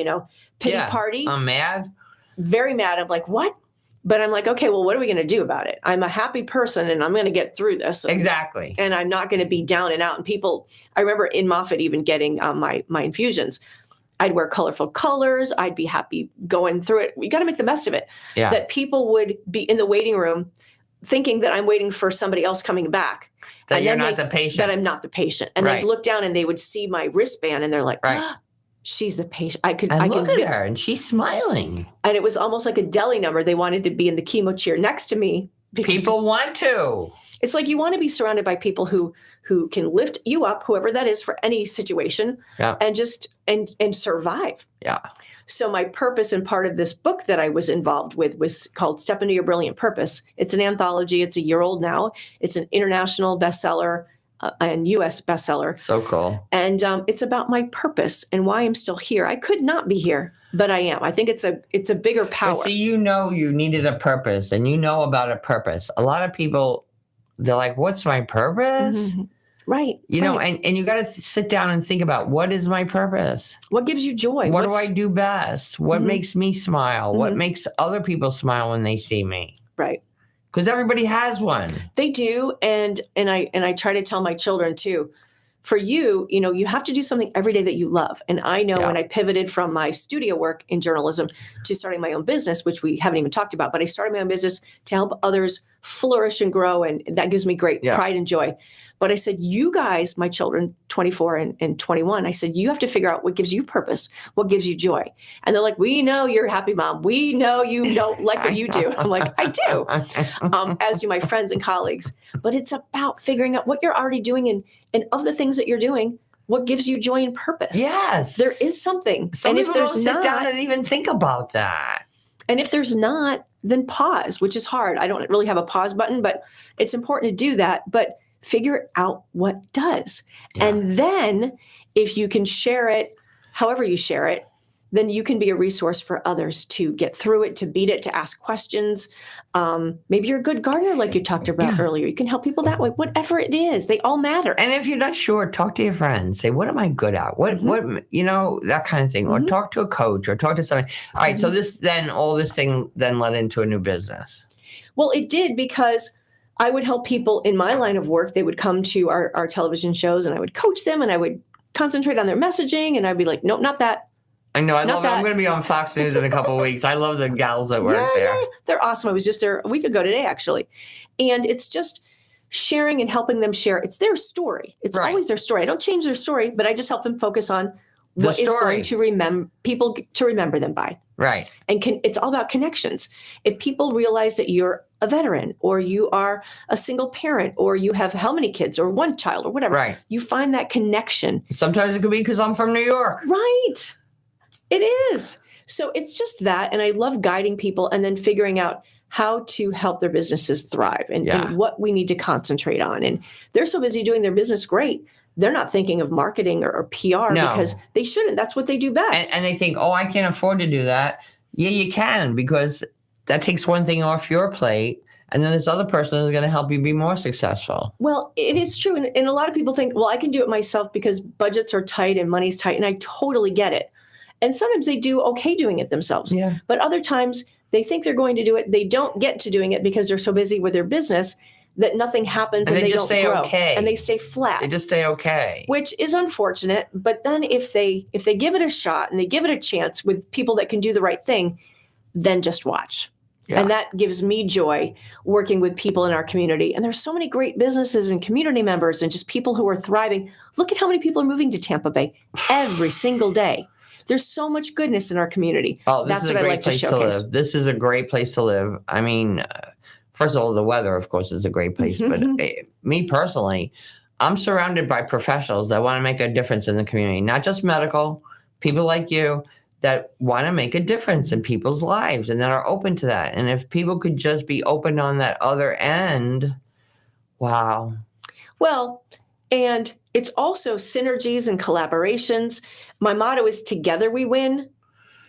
pity party. I'm mad. Very mad. I'm like, what? But I'm like, okay, well, what are we going to do about it? I'm a happy person and I'm going to get through this. Exactly. And I'm not going to be down and out. And people, I remember in Moffitt even getting my infusions. I'd wear colorful colors. I'd be happy going through it. You got to make the best of it. Yeah. That people would be in the waiting room thinking that I'm waiting for somebody else coming back. That and you're not the patient. That I'm not the patient. And they'd look down and they would see my wristband and they're like, she's the patient. I could look at her and she's smiling. And it was almost like a deli number. They wanted to be in the chemo chair next to me. People want to. It's like you want to be surrounded by people who can lift you up, whoever that is, for any situation, and just and survive. Yeah. So my purpose and part of this book that I was involved with was called Step Into Your Brilliant Purpose. It's an anthology. It's a year old now. It's an international bestseller and U.S. bestseller. So cool. And it's about my purpose and why I'm still here. I could not be here, but I am. I think it's a bigger power. But see, you needed a purpose, and you know about a purpose. A lot of people, they're like, what's my purpose? Mm-hmm. Right. You know, and you got to sit down and think about, what is my purpose? What gives you joy? What do I do best? What makes me smile? What makes other people smile when they see me? Right. Because everybody has one. They do. And I try to tell my children too, for you, you have to do something every day that you love. And I know when I pivoted from my studio work in journalism to starting my own business, which we haven't even talked about, but I started my own business to help others flourish and grow. And that gives me great pride and joy. But I said, you guys, my children, 24 and 21, I said, you have to figure out what gives you purpose, what gives you joy. And they're like, we know you're a happy mom. We know you don't like what you do. I'm like, I do, as do my friends and colleagues. But it's about figuring out what you're already doing and of the things that you're doing, what gives you joy and purpose. Yes. There is something. Some people don't sit down and even think about that. And if there's not, then pause, which is hard. I don't really have a pause button, but it's important to do that. But figure out what does. Yeah. And then if you can share it, however you share it, then you can be a resource for others to get through it, to beat it, to ask questions. Maybe you're a good gardener like you talked about earlier. You can help people that way, whatever it is. They all matter. And if you're not sure, talk to your friends. Say, what am I good at? What that kind of thing. Or talk to a coach or talk to somebody. All right, so all this thing led into a new business. Well, it did, because I would help people in my line of work. They would come to our television shows and I would coach them and I would concentrate on their messaging. And I'd be like, nope, not that. I know. I love it. I'm going to be on Fox News in a couple of weeks. I love the gals that work there. Yeah. They're awesome. I was just there a week ago today, actually. And it's just sharing and helping them share. It's their story. It's always their story. I don't change their story, but I just help them focus on what is going to remember them by. Right. And it's all about connections. If people realize that you're a veteran, or you are a single parent, or you have how many kids, or one child, or whatever. Right. You find that connection. Sometimes it could be because I'm from New York. Right. It is. So it's just that. And I love guiding people and then figuring out how to help their businesses thrive and what we need to concentrate on. And they're so busy doing their business great. They're not thinking of marketing or PR because they shouldn't. That's what they do best. And they think, oh, I can't afford to do that. Yeah, you can, because that takes one thing off your plate. And then this other person is going to help you be more successful. Well, it is true. And a lot of people think, well, I can do it myself because budgets are tight and money's tight. And I totally get it. And sometimes they do okay doing it themselves. Yeah. But other times they think they're going to do it. They don't get to doing it because they're so busy with their business that nothing happens and they don't stay grow. Okay. And they stay flat. They just stay okay. Which is unfortunate. But then if they give it a shot and they give it a chance with people that can do the right thing, then just watch. Yeah. And that gives me joy working with people in our community. And there's so many great businesses and community members and just people who are thriving. Look at how many people are moving to Tampa Bay every single day. There's so much goodness in our community. Oh, this That's is a what I great like to place to showcase. live. This is a great place to live. I mean, first of all, the weather, of course, is a great place. But me personally, I'm surrounded by professionals that want to make a difference in the community, not just medical, people like you that want to make a difference in people's lives and that are open to that. And if people could just be open on that other end, wow. Well, and it's also synergies and collaborations. My motto is together we win.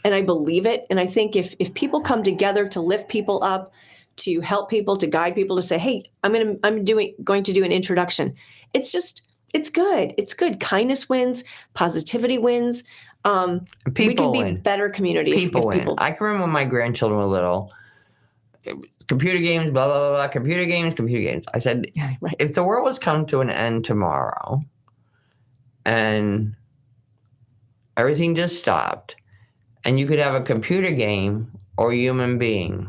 And I believe it. And I think if people come together to lift people up, to help people, to guide people, to say, hey, I'm going to do an introduction. It's good. It's good. Kindness wins. Positivity wins. We can be a better community if people. I can remember when my grandchildren were little. Computer games, blah, blah, blah, blah, computer games. I said, if the world was come to an end tomorrow and everything just stopped and you could have a computer game or a human being,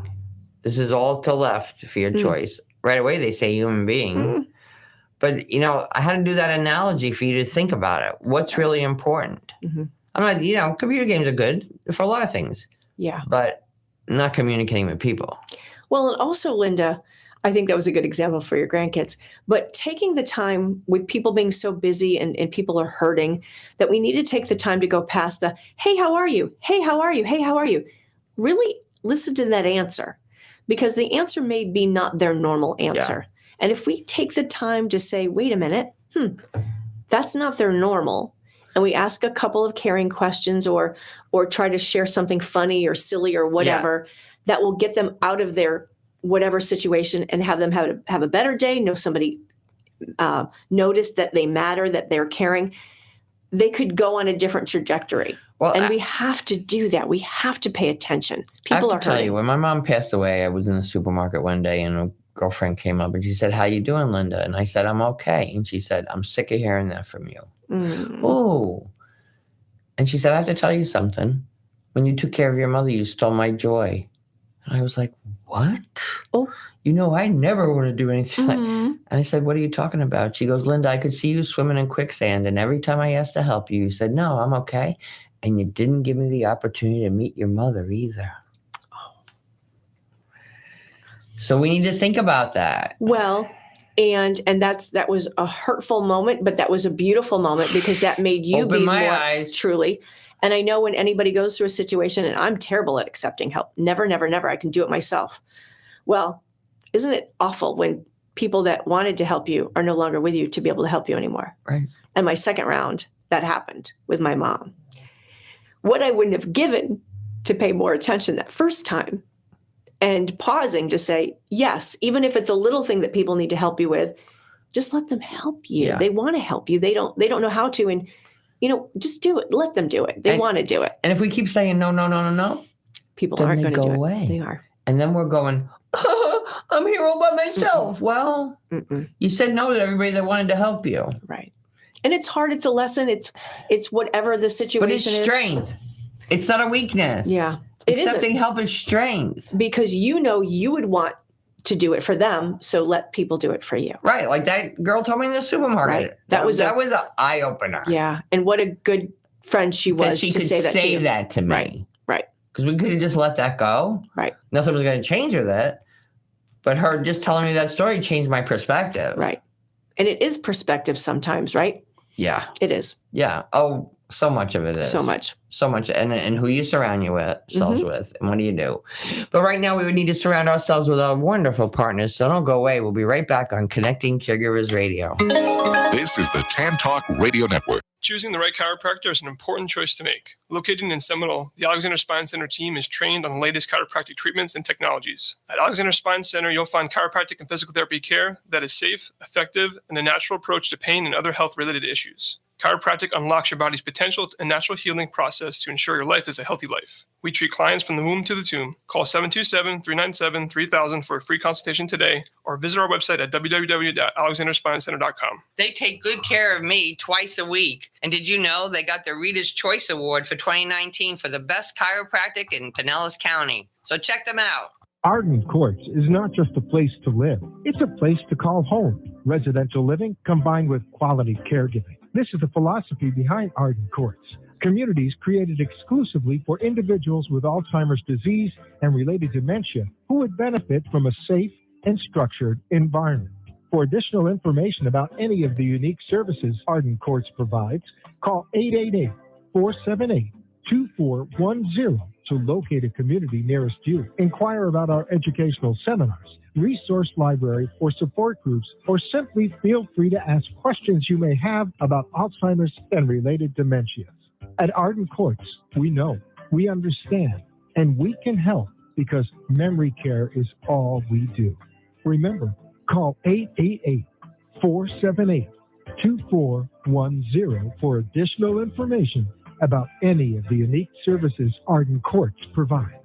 this is all to left for your choice. Right away, they say human being. But, I had to do that analogy for you to think about it. What's really important? I'm not, computer games are good for a lot of things. Yeah. But not communicating with people. Well, and also, Linda, I think that was a good example for your grandkids. But taking the time with people being so busy and people are hurting, that we need to take the time to go past the, hey, how are you? Hey, how are you? Hey, how are you? Really listen to that answer. Because the answer may be not their normal answer. Yeah. And if we take the time to say, wait a minute, that's not their normal. And we ask a couple of caring questions or try to share something funny or silly or whatever that will get them out of their whatever situation and have them have a better day, know somebody notice that they matter, that they're caring, they could go on a different trajectory. Well, and we have to do that. We have to pay attention. People are hurting. I tell you, when my mom passed away, I was in the supermarket one day and a girlfriend came up and she said, how you doing, Linda? And I said, I'm okay. And she said, I'm sick of hearing that from you. Oh. And she said, I have to tell you something. When you took care of your mother, you stole my joy. And I was like, what? Oh. I never want to do anything. And I said, what are you talking about? She goes, Linda, I could see you swimming in quicksand. And every time I asked to help you, you said, no, I'm okay. And you didn't give me the opportunity to meet your mother either. Oh. So we need to think about that. Well, and that was a hurtful moment, but that was a beautiful moment because that made you Open be my more eyes. Truly. And I know when anybody goes through a situation, and I'm terrible at accepting help. Never, never, never. I can do it myself. Well, isn't it awful when people that wanted to help you are no longer with you to be able to help you anymore? Right. And my second round, that happened with my mom. What I wouldn't have given to pay more attention that first time and pausing to say, yes, even if it's a little thing that people need to help you with, just let them help you. Yeah. They want to help you. They don't know how to. And, just do it. Let them do it. They want to do it. And if we keep saying no, people aren't going to go do away. It. They are. And then we're going, I'm here all by myself. Well, you said no to everybody that wanted to help you. Right. And it's hard. It's a lesson. It's whatever the situation is. But it's strength. It's not a weakness. Yeah. Accepting help is strength. Because you would want to do it for them, so let people do it for you. Right. Like that girl told me in the supermarket. Right. That was an eye-opener. Yeah. And what a good friend she was to say that to you. That to me. Right. Because we could have just let that go. Right. Nothing was going to change with it. But her just telling me that story changed my perspective. Right. And it is perspective sometimes, right? Yeah. It is. Yeah. Oh, so much of it is. So much. So much. And who you surround yourselves with and what do you do? But right now we would need to surround ourselves with our wonderful partners. So don't go away. We'll be right back on Connecting Caregivers Radio. This is the Tan Talk Radio Network. Choosing the right chiropractor is an important choice to make. Located in Seminole, the Alexander Spine Center team is trained on the latest chiropractic treatments and technologies. At Alexander Spine Center, you'll find chiropractic and physical therapy care that is safe, effective, and a natural approach to pain and other health-related issues. Chiropractic unlocks your body's potential and natural healing process to ensure your life is a healthy life. We treat clients from the womb to the tomb. Call 727-397-3000 for a free consultation today or visit our website at www.alexanderspinecenter.com. They take good care of me twice a week. And did you know they got the Reader's Choice Award for 2019 for the best chiropractic in Pinellas County? So check them out. Arden Courts is not just a place to live. It's a place to call home. Residential living combined with quality caregiving. This is the philosophy behind Arden Courts. Communities created exclusively for individuals with Alzheimer's disease and related dementia who would benefit from a safe and structured environment. For additional information about any of the unique services Arden Courts provides, call 888-478-2410 to locate a community nearest you. Inquire about our educational seminars, resource library, or support groups, or simply feel free to ask questions you may have about Alzheimer's and related dementias. At Arden Courts, we know, we understand, and we can help because memory care is all we do. Remember, call 888-478-2410 for additional information about any of the unique services Arden Courts provides.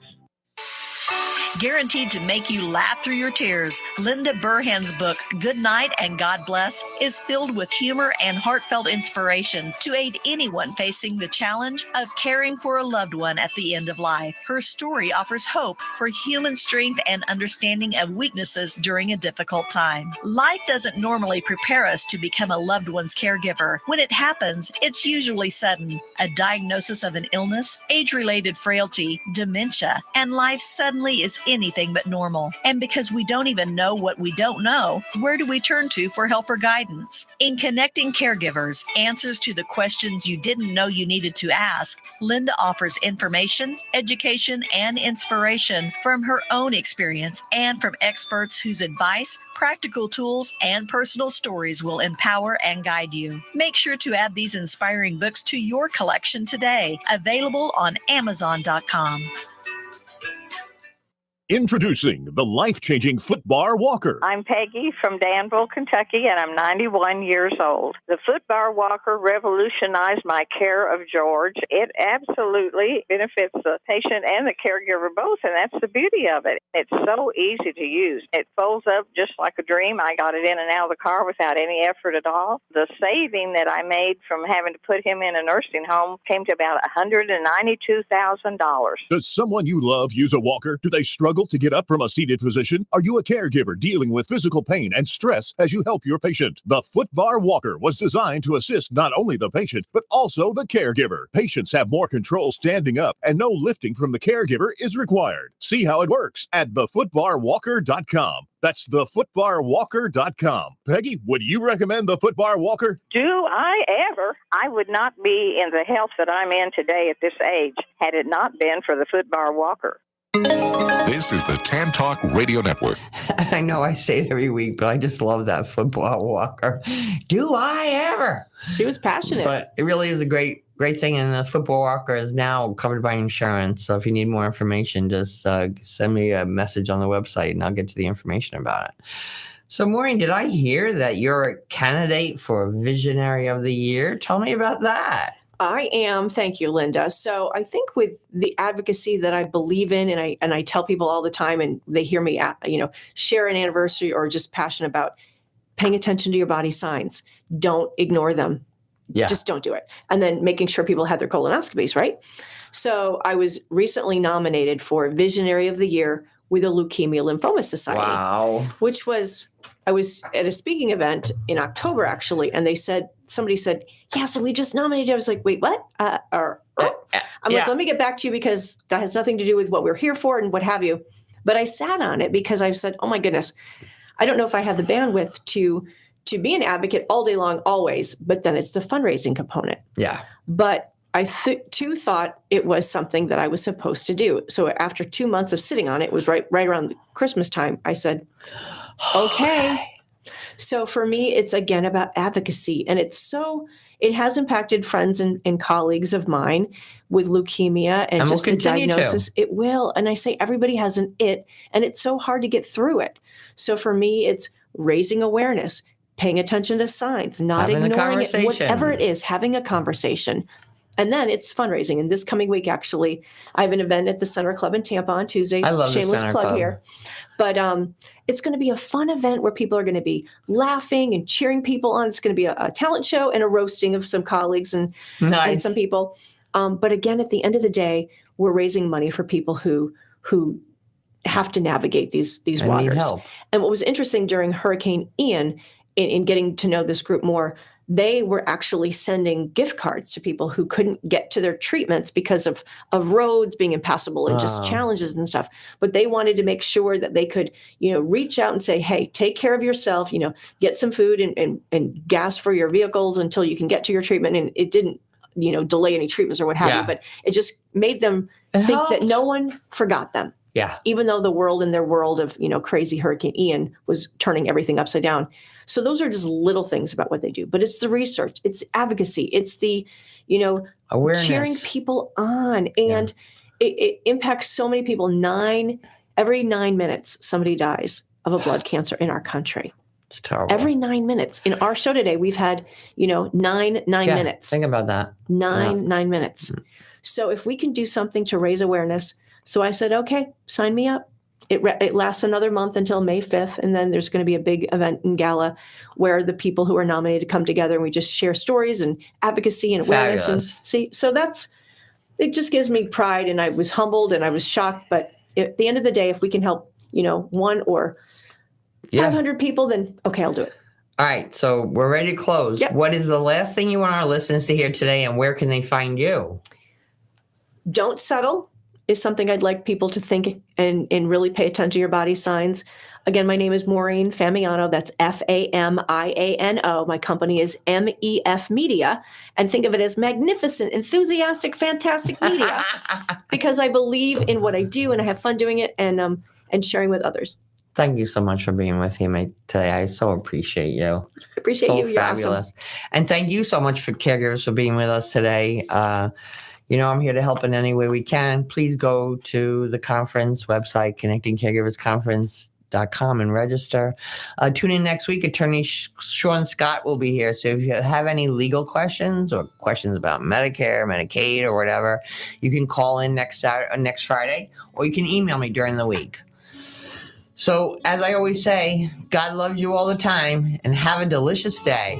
Guaranteed to make you laugh through your tears, Linda Burhan's book, Good Night and God Bless, is filled with humor and heartfelt inspiration to aid anyone facing the challenge of caring for a loved one at the end of life. Her story offers hope for human strength and understanding of weaknesses during a difficult time. Life doesn't normally prepare us to become a loved one's caregiver. When it happens, it's usually sudden. A diagnosis of an illness, age-related frailty, dementia, and life suddenly is anything but normal. And because we don't even know what we don't know, where do we turn to for help or guidance? In Connecting Caregivers, answers to the questions you didn't know you needed to ask, Linda offers information, education, and inspiration from her own experience and from experts whose advice, practical tools, and personal stories will empower and guide you. Make sure to add these inspiring books to your collection today. Available on Amazon.com. Introducing the life-changing Footbar Walker. I'm Peggy from Danville, Kentucky, and I'm 91 years old. The Footbar Walker revolutionized my care of George. It absolutely benefits the patient and the caregiver both, and that's the beauty of it. It's so easy to use. It folds up just like a dream. I got it in and out of the car without any effort at all. The saving that I made from having to put him in a nursing home came to about $192,000. Does someone you love use a walker? Do they struggle to get up from a seated position? Are you a caregiver dealing with physical pain and stress as you help your patient? The Footbar Walker was designed to assist not only the patient, but also the caregiver. Patients have more control standing up, and no lifting from the caregiver is required. See how it works at thefootbarwalker.com. That's thefootbarwalker.com. Peggy, would you recommend the Footbar Walker? Do I ever? I would not be in the health that I'm in today at this age had it not been for the Footbar Walker. This is the Tan Talk Radio Network. I know I say it every week, but I just love that Football Walker. Do I ever? She was passionate. But it really is a great thing, and the Football Walker is now covered by insurance. So if you need more information, just send me a message on the website, and I'll get you the information about it. So, Maureen, did I hear that you're a candidate for Visionary of the Year? Tell me about that. I am. Thank you, Linda. So I think with the advocacy that I believe in, and I tell people all the time, and they hear me, share an anniversary or just passionate about paying attention to your body signs. Don't ignore them. Yeah. Just don't do it. And then making sure people have their colonoscopies, right? So I was recently nominated for Visionary of the Year with the Leukemia Lymphoma Society. Wow. I was at a speaking event in October, actually, and somebody said, yeah, so we just nominated you. I was like, wait, what? I'm like, let me get back to you because that has nothing to do with what we're here for and what have you. But I sat on it because I've said, oh my goodness, I don't know if I have the bandwidth to be an advocate all day long, always, but then it's the fundraising component. Yeah. But I too thought it was something that I was supposed to do. So after 2 months of sitting on it, was right around Christmas time, I said, okay. So for me, it's again about advocacy. And it has impacted friends and colleagues of mine with leukemia and just the diagnosis. It will. And I say everybody has an it, and it's so hard to get through it. So for me, it's raising awareness, paying attention to signs, not ignoring it, whatever it is, having a conversation. And then it's fundraising. And this coming week, actually, I have an event at the Center Club in Tampa on Tuesday. I love Shameless the Center plug Club here. But it's going to be a fun event where people are going to be laughing and cheering people on. It's going to be a talent show and a roasting of some colleagues and some people. But again, at the end of the day, we're raising money for people who have to navigate these waters. Need help. And what was interesting during Hurricane Ian, in getting to know this group more, they were actually sending gift cards to people who couldn't get to their treatments because of roads being impassable and just challenges and stuff. But they wanted to make sure that they could, reach out and say, hey, take care of yourself, get some food and gas for your vehicles until you can get to your treatment. And it didn't, delay any treatments or what have you, but it just made them think that no one forgot them. Yeah. Even though the world in their world of, Crazy Hurricane Ian was turning everything upside down. So those are just little things about what they do. But it's the research, it's advocacy, it's the, awareness, cheering people on. And it impacts so many people. Every 9 minutes, somebody dies of a blood cancer in our country. It's terrible. Every 9 minutes. In our show today, we've had, 9 minutes. Think about that. 9 minutes. So if we can do something to raise awareness. So I said, okay, sign me up. It lasts another month until May 5th. And then there's going to be a big event and gala where the people who are nominated come together and we just share stories and advocacy and awareness. Fabulous. And see, so it just gives me pride. And I was humbled and I was shocked. But at the end of the day, if we can help, 1 or 500 people, then okay, I'll do it. All right. So we're ready to close. Yep. What is the last thing you want our listeners to hear today, and where can they find you? Don't settle is something I'd like people to think and really pay attention to your body signs. Again, my name is Maureen Famiano. That's Famiano. My company is MEF Media. And think of it as magnificent, enthusiastic, fantastic media because I believe in what I do and I have fun doing it and sharing with others. Thank you so much for being with me today. I so appreciate you. I appreciate you. You're Fabulous. awesome. And thank you so much for Caregivers for being with us today. I'm here to help in any way we can. Please go to the conference website, connectingcaregiversconference.com, and register. Tune in next week. Attorney Sean Scott will be here. So if you have any legal questions or questions about Medicare, Medicaid, or whatever, you can call in next Friday, or you can email me during the week. So as I always say, God loves you all the time, and have a delicious day.